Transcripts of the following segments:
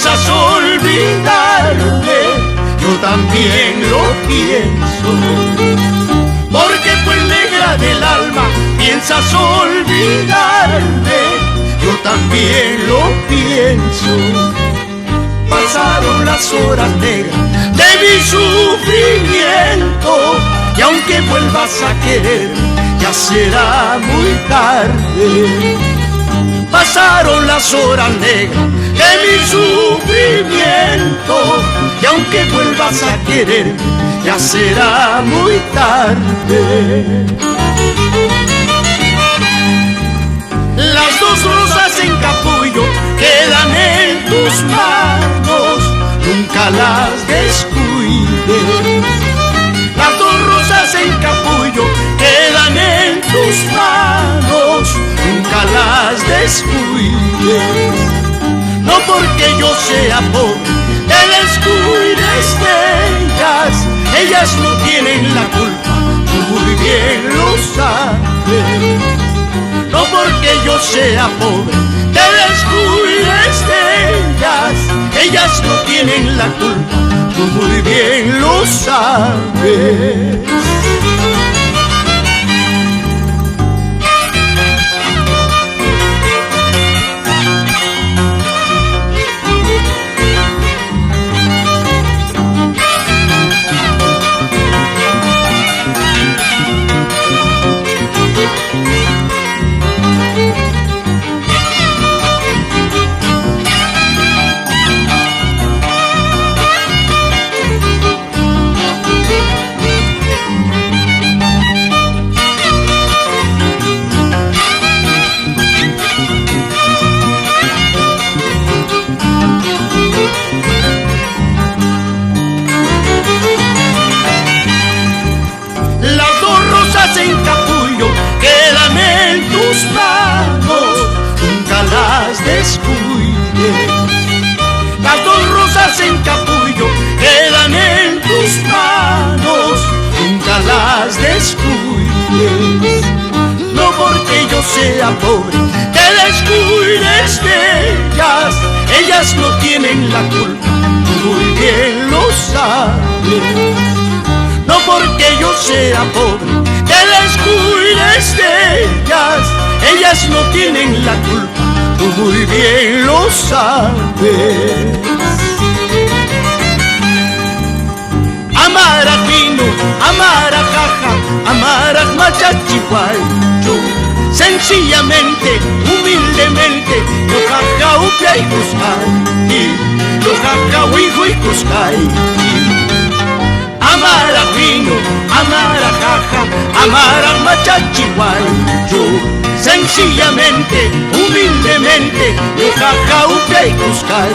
piensas olvidarme, yo también lo pienso. Porque pues negra del alma, piensas olvidarme, yo también lo pienso. Pasaron las horas negras de mi sufrimiento, y aunque vuelvas a querer, ya será muy tarde. Pasaron las horas negras de mi sufrimiento, y aunque vuelvas a querer, ya será muy tarde. Las dos rosas en capullo quedan en tus manos, nunca las descuides. Las dos rosas en capullo quedan en tus manos, nunca las descuides. No porque yo sea pobre te descuides de ellas, ellas no tienen la culpa, tú muy bien lo sabes. No porque yo sea pobre te descuides de ellas, ellas no tienen la culpa, tú muy bien lo sabes. En capullo quedan en tus manos, nunca las descuides. Las dos rosas en capullo quedan en tus manos, nunca las descuides. No porque yo sea pobre te descuides de ellas, ellas no tienen la culpa, tú muy bien lo sabes. No porque yo sea pobre te descuides de ellas, ellas no tienen la culpa, tú muy bien lo sabes. Amarak vino, amarak caja, amarak machachihuaycho. Sencillamente, humildemente, yo jaja upia y cuscay, yo jaja huijo y cuscay. Amara vino, amara caja, amara machachihuaycho. Sencillamente, humildemente, yo jaja upia y cuscay,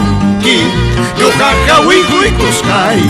yo jaja huijo y cuscay.